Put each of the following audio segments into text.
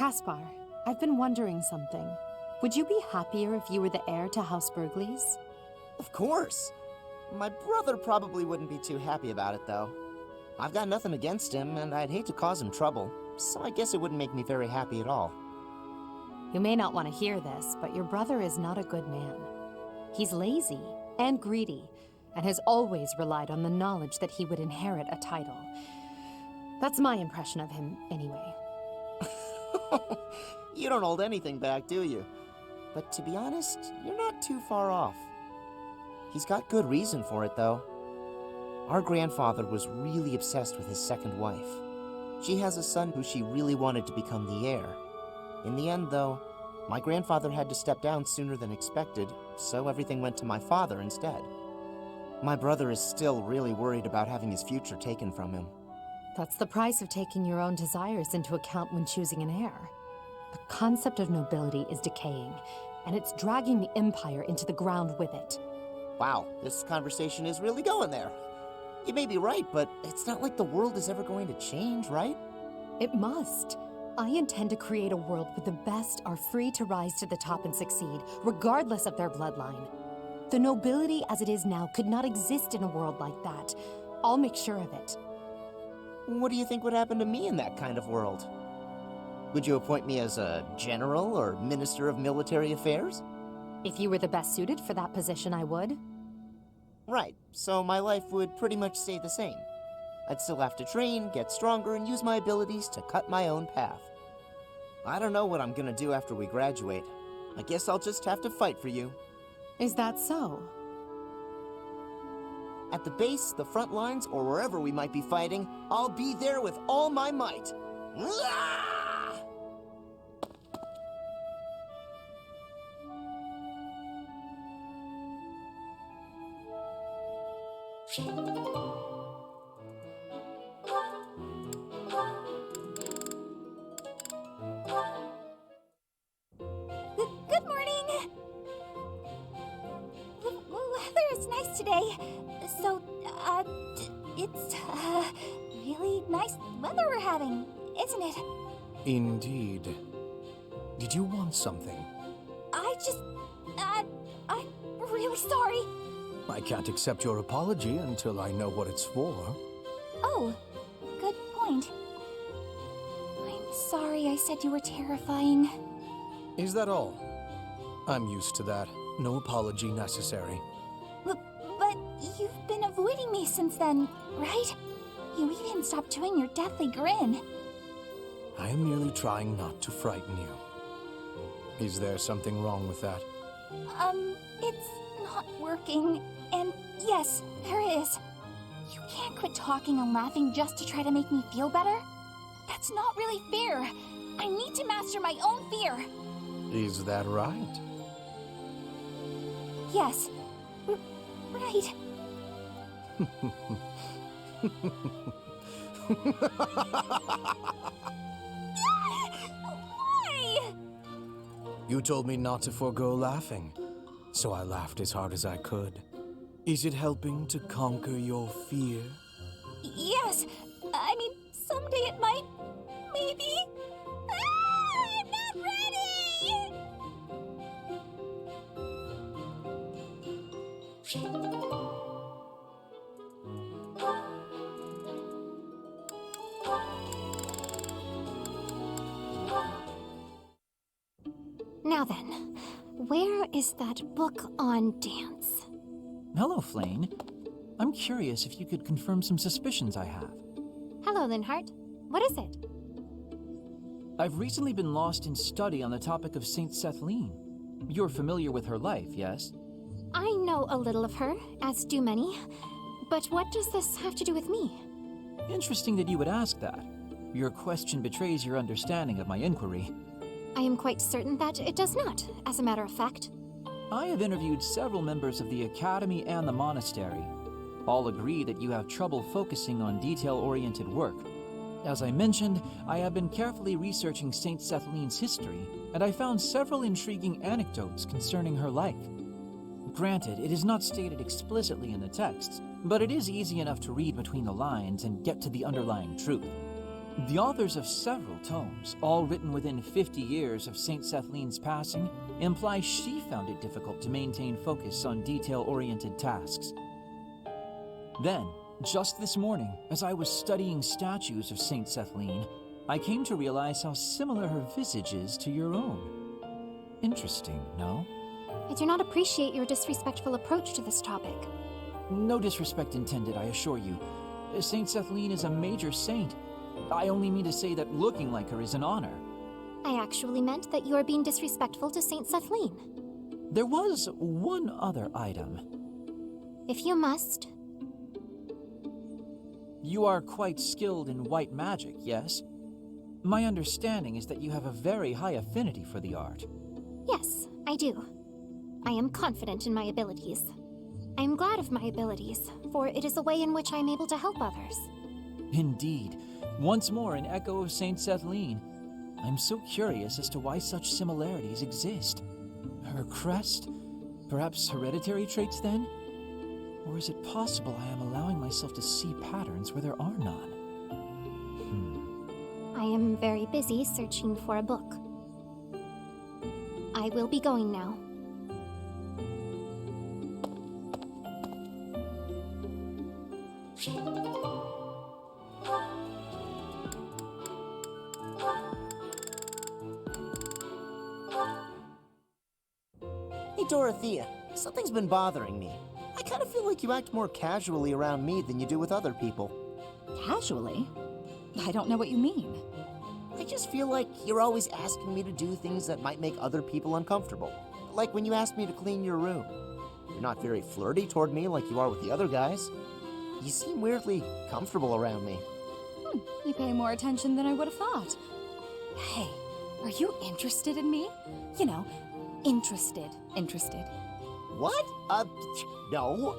Caspar, I've been wondering something. Would you be happier if you were the heir to House Burgleys? Of course. My brother probably wouldn't be too happy about it, though. I've got nothing against him, and I'd hate to cause him trouble, so I guess it wouldn't make me very happy at all. You may not want to hear this, but your brother is not a good man. He's lazy and greedy, and has always relied on the knowledge that he would inherit a title. That's my impression of him, anyway. You don't hold anything back, do you? But to be honest, you're not too far off. He's got good reason for it, though. Our grandfather was really obsessed with his second wife. She has a son who she really wanted to become the heir. In the end, though, my grandfather had to step down sooner than expected, so everything went to my father instead. My brother is still really worried about having his future taken from him. That's the price of taking your own desires into account when choosing an heir. The concept of nobility is decaying, and it's dragging the Empire into the ground with it. Wow, this conversation is really going there. You may be right, but it's not like the world is ever going to change, right? It must. I intend to create a world where the best are free to rise to the top and succeed, regardless of their bloodline. The nobility as it is now could not exist in a world like that. I'll make sure of it. What do you think would happen to me in that kind of world? Would you appoint me as a general or minister of military affairs? If you were the best suited for that position, I would. Right, so my life would pretty much stay the same. I'd still have to train, get stronger, and use my abilities to cut my own path. I don't know what I'm gonna do after we graduate. I guess I'll just have to fight for you. Is that so? At the base, the front lines, or wherever we might be fighting, I'll be there with all my might. Good morning! The weather is nice today. So, it's, really nice weather we're having, isn't it? Indeed. Did you want something? I'm really sorry. I can't accept your apology until I know what it's for. Oh, good point. I'm sorry I said you were terrifying. Is that all? I'm used to that. No apology necessary. But you've been avoiding me since then, right? You even stopped doing your deathly grin. I am merely trying not to frighten you. Is there something wrong with that? It's not working. And yes, there is. You can't quit talking and laughing just to try to make me feel better. That's not really fair. I need to master my own fear. Is that right? Yes. Right. Why? You told me not to forego laughing, so I laughed as hard as I could. Is it helping to conquer your fear? Yes. I mean, someday it might. Maybe. I'm not ready! Now then, where is that book on dance? Hello, Flane. I'm curious if you could confirm some suspicions I have. Hello, Linhart. What is it? I've recently been lost in study on the topic of Saint Sethlene. You're familiar with her life, yes? I know a little of her, as do many. But what does this have to do with me? Interesting that you would ask that. Your question betrays your understanding of my inquiry. I am quite certain that it does not, as a matter of fact. I have interviewed several members of the Academy and the Monastery. All agree that you have trouble focusing on detail-oriented work. As I mentioned, I have been carefully researching Saint Sethlene's history, and I found several intriguing anecdotes concerning her life. Granted, it is not stated explicitly in the texts, but it is easy enough to read between the lines and get to the underlying truth. The authors of several tomes, all written within 50 years of St. Sethleen's passing, imply she found it difficult to maintain focus on detail-oriented tasks. Then, just this morning, as I was studying statues of St. Setleen, I came to realize how similar her visage is to your own. Interesting, no? I do not appreciate your disrespectful approach to this topic. No disrespect intended, I assure you. St. Setleen is a major saint. I only mean to say that looking like her is an honor. I actually meant that you are being disrespectful to Saint Setleen. There was one other item. If you must. You are quite skilled in white magic, yes? My understanding is that you have a very high affinity for the art. Yes, I do. I am confident in my abilities. I am glad of my abilities, for it is a way in which I am able to help others. Indeed. Once more an echo of Saint Setleen. I'm so curious as to why such similarities exist. Her crest? Perhaps hereditary traits then? Or is it possible I am allowing myself to see patterns where there are none? I am very busy searching for a book. I will be going now. Hey, Dorothea, something's been bothering me. I kind of feel like you act more casually around me than you do with other people. Casually? I don't know what you mean. I just feel like you're always asking me to do things that might make other people uncomfortable. Like when you asked me to clean your room. You're not very flirty toward me like you are with the other guys. You seem weirdly comfortable around me. You pay more attention than I would have thought. Hey, are you interested in me? You know, interested. What? No,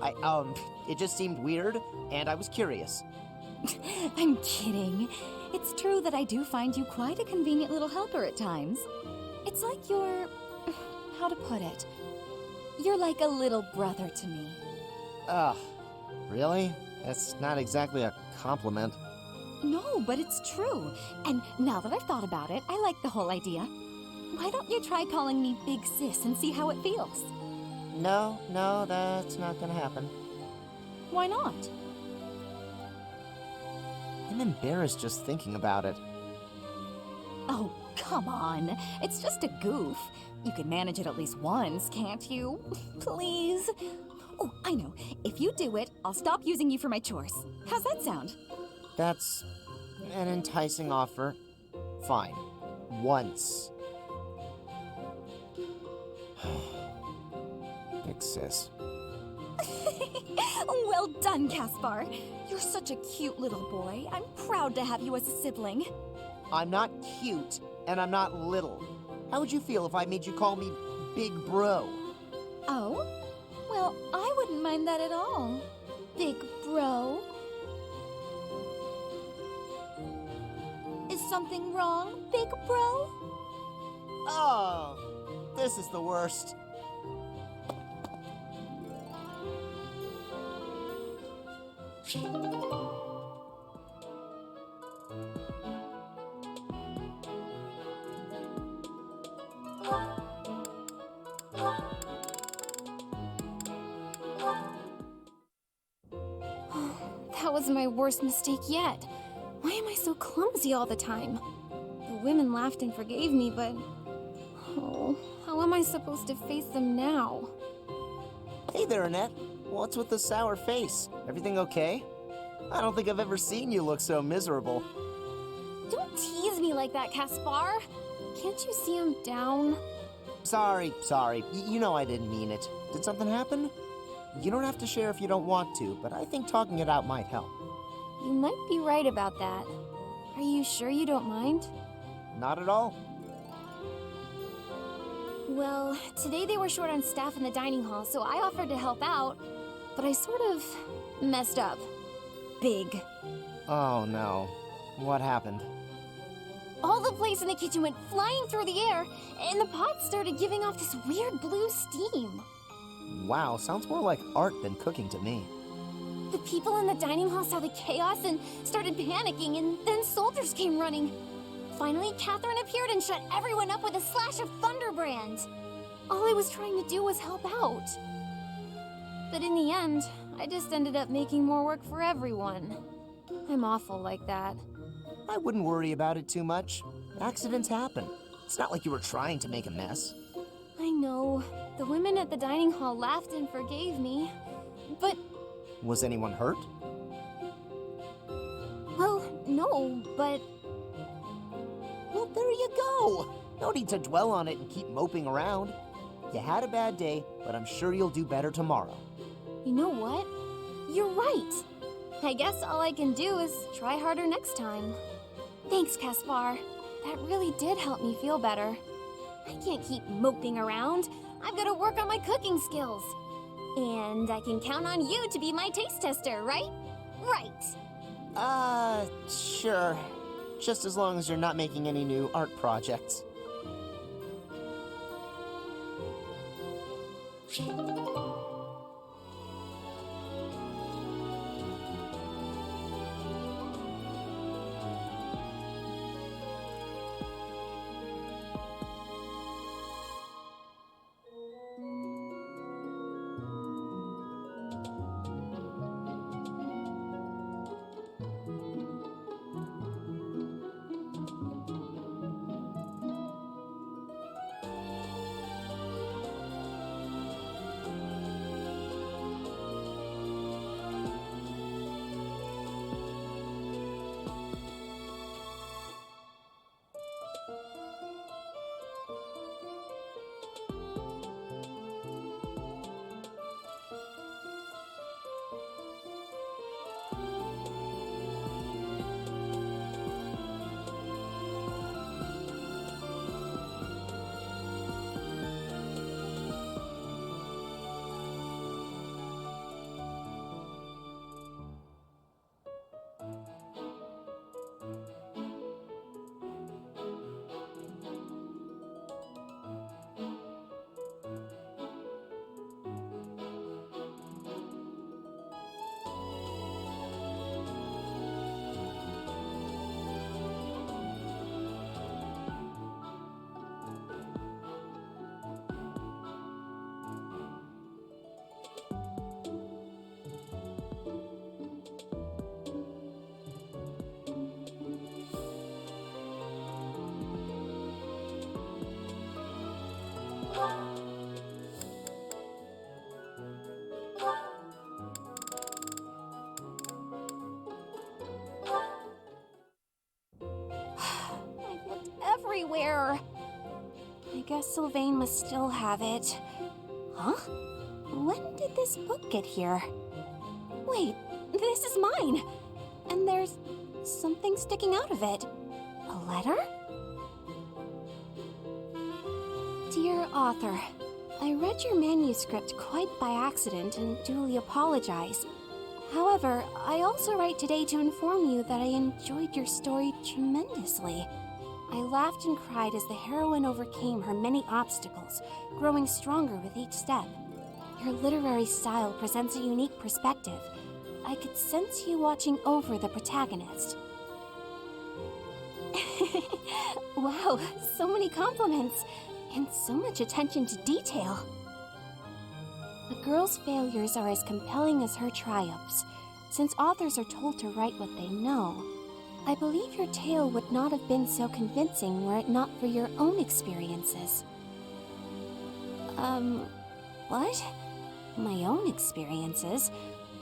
it just seemed weird, and I was curious. I'm kidding. It's true that I do find you quite a convenient little helper at times. It's like you're... how to put it? You're like a little brother to me. Ugh, really? That's not exactly a compliment. No, but it's true. And now that I've thought about it, I like the whole idea. Why don't you try calling me Big Sis and see how it feels? No, that's not gonna happen. Why not? I'm embarrassed just thinking about it. Oh, come on. It's just a goof. You can manage it at least once, can't you? Please? Oh, I know. If you do it, I'll stop using you for my chores. How's that sound? That's an enticing offer. Fine. Once. Big sis. Well done, Caspar. You're such a cute little boy. I'm proud to have you as a sibling. I'm not cute, and I'm not little. How would you feel if I made you call me Big Bro? Oh? Well, I wouldn't mind that at all. Big bro. Is something wrong, big bro? Oh, this is the worst. That was my worst mistake yet. Why am I so clumsy all the time? The women laughed and forgave me, but... oh, how am I supposed to face them now? Hey there, Annette. What's with the sour face? Everything okay? I don't think I've ever seen you look so miserable. Don't tease me like that, Caspar. Can't you see I'm down? Sorry. You know I didn't mean it. Did something happen? You don't have to share if you don't want to, but I think talking it out might help. You might be right about that. Are you sure you don't mind? Not at all. Well, today they were short on staff in the dining hall, so I offered to help out, but I sort of messed up. Big. Oh no. What happened? All the plates in the kitchen went flying through the air, and the pots started giving off this weird blue steam. Wow, sounds more like art than cooking to me. The people in the dining hall saw the chaos and started panicking, and then soldiers came running. Finally, Catherine appeared and shut everyone up with a slash of Thunderbrand. All I was trying to do was help out. But in the end, I just ended up making more work for everyone. I'm awful like that. I wouldn't worry about it too much. Accidents happen. It's not like you were trying to make a mess. I know. The women at the dining hall laughed and forgave me. But, Was anyone hurt? well, no, but Well, there you go. No need to dwell on it and keep moping around. You had a bad day, but I'm sure you'll do better tomorrow. you know what? You're right. I guess all I can do is try harder next time. Thanks, Caspar. That really did help me feel better. I can't keep moping around. I've got to work on my cooking skills. And I can count on you to be my taste tester, right? Right. Sure. Just as long as you're not making any new art projects. I've looked everywhere. I guess Sylvain must still have it. Huh? When did this book get here? Wait, this is mine. And there's something sticking out of it. A letter? Dear author, I read your manuscript quite by accident and duly apologize. However, I also write today to inform you that I enjoyed your story tremendously. I laughed and cried as the heroine overcame her many obstacles, growing stronger with each step. Your literary style presents a unique perspective. I could sense you watching over the protagonist. Wow, so many compliments, and so much attention to detail. A girl's failures are as compelling as her triumphs. Since authors are told to write what they know, I believe your tale would not have been so convincing were it not for your own experiences. What? My own experiences?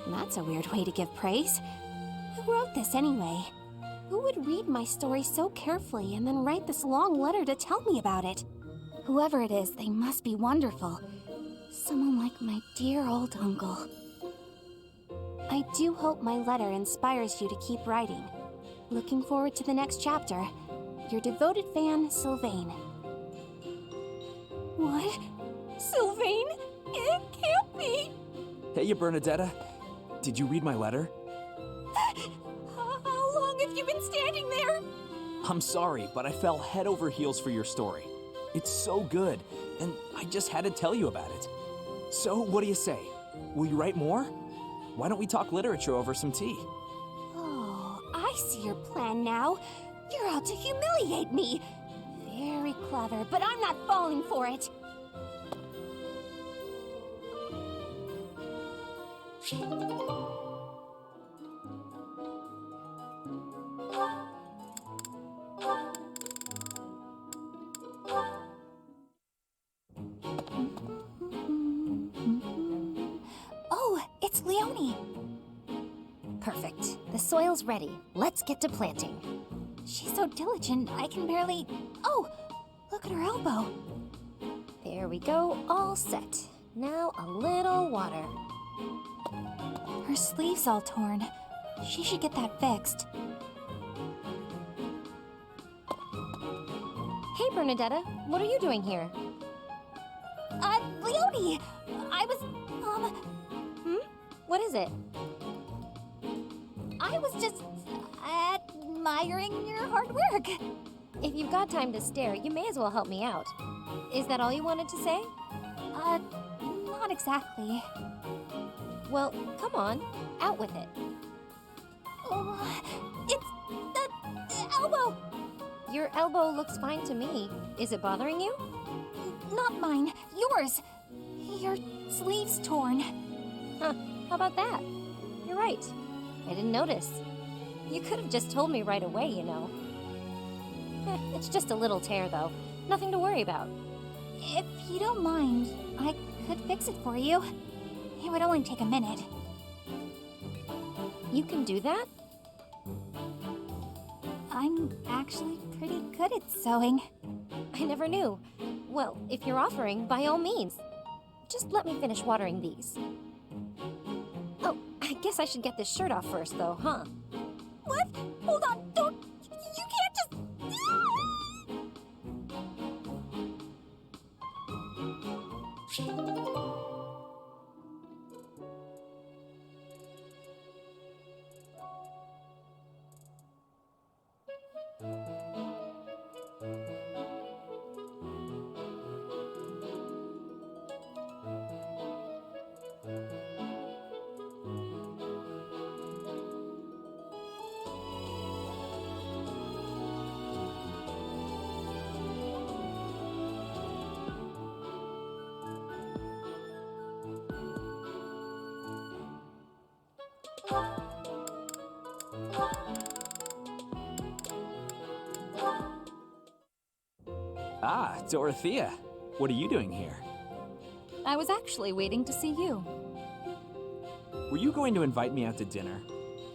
That's a weird way to give praise. Who wrote this anyway? Who would read my story so carefully and then write this long letter to tell me about it? Whoever it is, they must be wonderful. Someone like my dear old uncle. I do hope my letter inspires you to keep writing. Looking forward to the next chapter. Your devoted fan, Sylvain. What? Sylvain? It can't be! Hey, Bernadetta. Did you read my letter? How long have you been standing there? I'm sorry, but I fell head over heels for your story. It's so good, and I just had to tell you about it. So, what do you say? Will you write more? Why don't we talk literature over some tea? Oh, I see your plan now. You're out to humiliate me. Very clever, but I'm not falling for it. Oh, it's Leonie. Perfect. The soil's ready. Let's get to planting. She's so diligent, I can barely... Oh, look at her elbow. There we go, all set. Now a little water. Her sleeve's all torn. She should get that fixed. Hey, Bernadetta, what are you doing here? Leonie! I was, What is it? I was just admiring your hard work. If you've got time to stare, you may as well help me out. Is that all you wanted to say? Not exactly. Well, come on, out with it. Oh, it's the elbow. Your elbow looks fine to me. Is it bothering you? Not mine, yours. Your sleeve's torn. Huh, how about that? You're right. I didn't notice. You could have just told me right away, you know. It's just a little tear, though. Nothing to worry about. If you don't mind, I could fix it for you. It would only take a minute. You can do that? I'm actually pretty good at sewing. I never knew. Well, if you're offering, by all means. Just let me finish watering these. Oh, I guess I should get this shirt off first, though, huh? What? Hold on, don't... You can't just... Ah, Dorothea. What are you doing here? I was actually waiting to see you. Were you going to invite me out to dinner?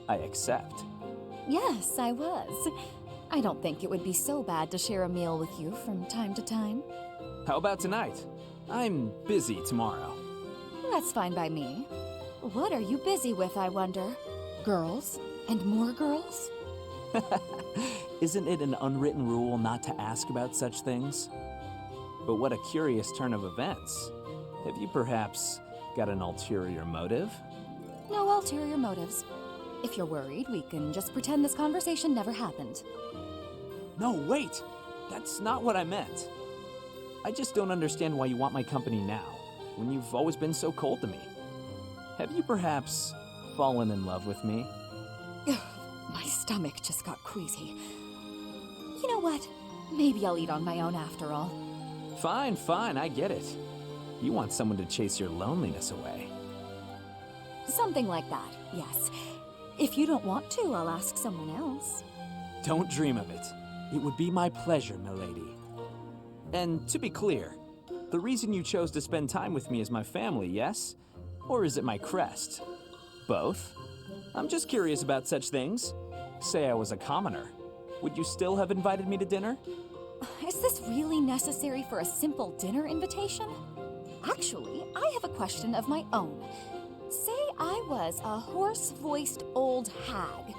I accept. Yes, I was. I don't think it would be so bad to share a meal with you from time to time. How about tonight? I'm busy tomorrow. That's fine by me. What are you busy with, I wonder? Girls? And more girls? Isn't it an unwritten rule not to ask about such things? But what a curious turn of events. Have you perhaps got an ulterior motive? No ulterior motives. If you're worried, we can just pretend this conversation never happened. No, wait! That's not what I meant. I just don't understand why you want my company now, when you've always been so cold to me. Have you perhaps fallen in love with me? My stomach just got queasy. You know what? Maybe I'll eat on my own after all. Fine, fine, I get it. You want someone to chase your loneliness away. Something like that, yes. If you don't want to, I'll ask someone else. Don't dream of it. It would be my pleasure, milady. And to be clear, the reason you chose to spend time with me is my family, yes? Or is it my crest? Both? I'm just curious about such things. Say I was a commoner. Would you still have invited me to dinner? Is this really necessary for a simple dinner invitation? Actually, I have a question of my own. Say I was a hoarse-voiced old hag.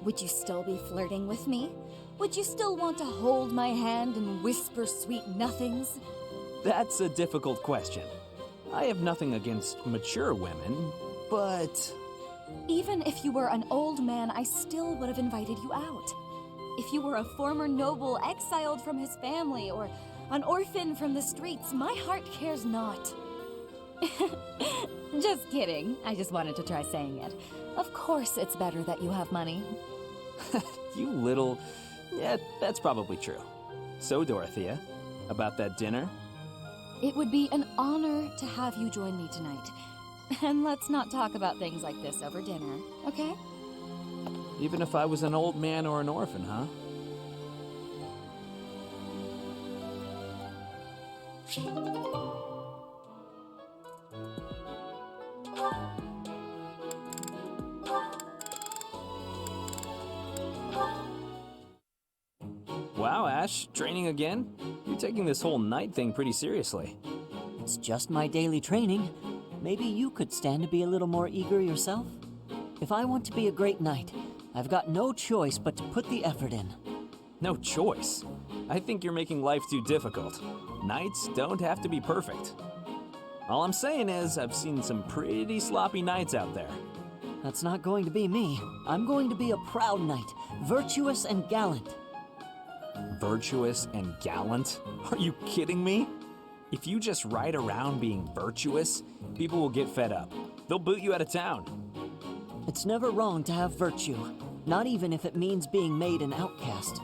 Would you still be flirting with me? Would you still want to hold my hand and whisper sweet nothings? That's a difficult question. I have nothing against mature women, but... Even if you were an old man, I still would have invited you out. If you were a former noble exiled from his family or an orphan from the streets, my heart cares not. Just kidding. I just wanted to try saying it. Of course it's better that you have money. You little... Yeah, that's probably true. So, Dorothea, about that dinner? It would be an honor to have you join me tonight. And let's not talk about things like this over dinner, okay? Even if I was an old man or an orphan, huh? Wow, Ash, training again? You're taking this whole night thing pretty seriously. It's just my daily training. Maybe you could stand to be a little more eager yourself? If I want to be a great knight, I've got no choice but to put the effort in. No choice. I think you're making life too difficult. Knights don't have to be perfect. All I'm saying is, I've seen some pretty sloppy knights out there. That's not going to be me. I'm going to be a proud knight, virtuous and gallant. Virtuous and gallant? Are you kidding me? If you just ride around being virtuous, people will get fed up. They'll boot you out of town. It's never wrong to have virtue, not even if it means being made an outcast.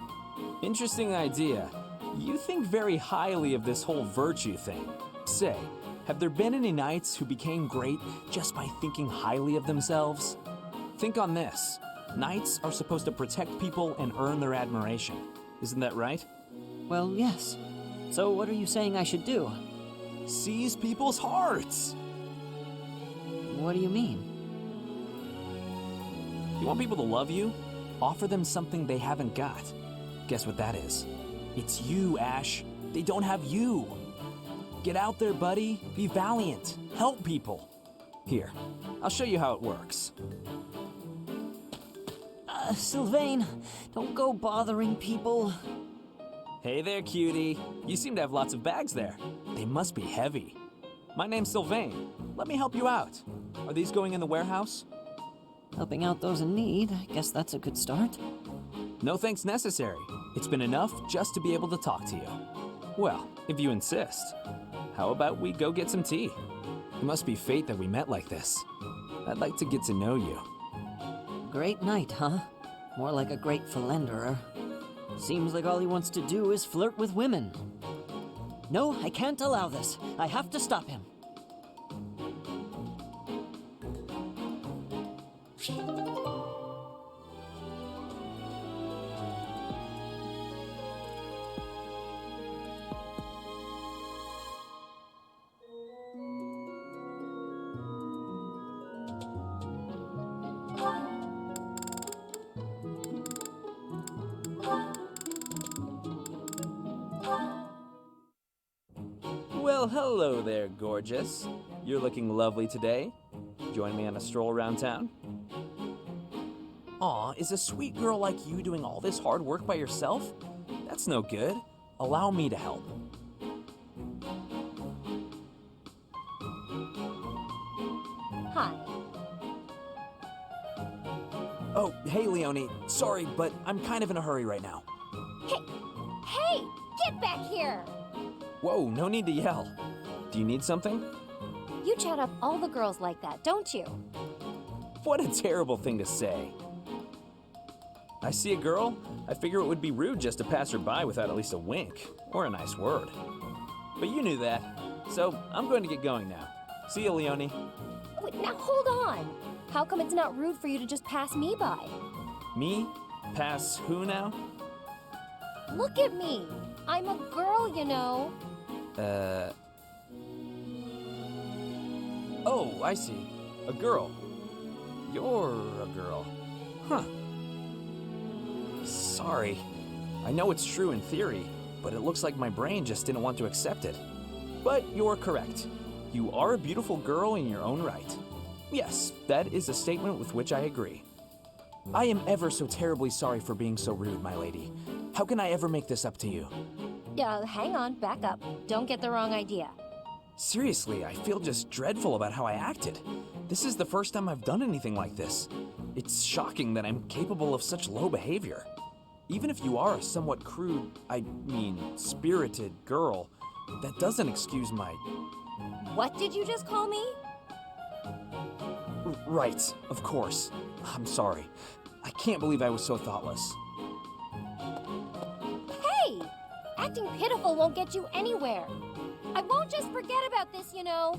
Interesting idea. You think very highly of this whole virtue thing. Say, have there been any knights who became great just by thinking highly of themselves? Think on this. Knights are supposed to protect people and earn their admiration. Isn't that right? Well, yes. So what are you saying I should do? Seize people's hearts! What do you mean? You want people to love you? Offer them something they haven't got. Guess what that is? It's you, Ash. They don't have you. Get out there, buddy. Be valiant. Help people. Here, I'll show you how it works. Sylvain, don't go bothering people. Hey there, cutie. You seem to have lots of bags there. They must be heavy. My name's Sylvain. Let me help you out. Are these going in the warehouse? Helping out those in need, I guess that's a good start. No thanks necessary. It's been enough just to be able to talk to you. Well, if you insist. How about we go get some tea? It must be fate that we met like this. I'd like to get to know you. Great knight, huh? More like a great philanderer. Seems like all he wants to do is flirt with women. No, I can't allow this. I have to stop him. Well, hello there, gorgeous. You're looking lovely today. Join me on a stroll around town? Aw, is a sweet girl like you doing all this hard work by yourself? That's no good. Allow me to help. Hi. Oh, hey, Leonie. Sorry, but I'm kind of in a hurry right now. Hey, get back here! Whoa, no need to yell. Do you need something? You chat up all the girls like that, don't you? What a terrible thing to say. I see a girl, I figure it would be rude just to pass her by without at least a wink or a nice word. But you knew that, so I'm going to get going now. See you, Leonie. Wait, now hold on. How come it's not rude for you to just pass me by? Me? Pass who now? Look at me. I'm a girl, you know. Oh, I see. A girl. You're a girl. Huh. Sorry. I know it's true in theory, but it looks like my brain just didn't want to accept it. But you're correct. You are a beautiful girl in your own right. Yes, that is a statement with which I agree. I am ever so terribly sorry for being so rude, my lady. How can I ever make this up to you? Hang on, back up. Don't get the wrong idea. Seriously, I feel just dreadful about how I acted. This is the first time I've done anything like this. It's shocking that I'm capable of such low behavior. Even if you are a somewhat crude, spirited girl, that doesn't excuse my What did you just call me? Right, of course. I'm sorry. I can't believe I was so thoughtless. Hey! Acting pitiful won't get you anywhere. I won't just forget about this, you know.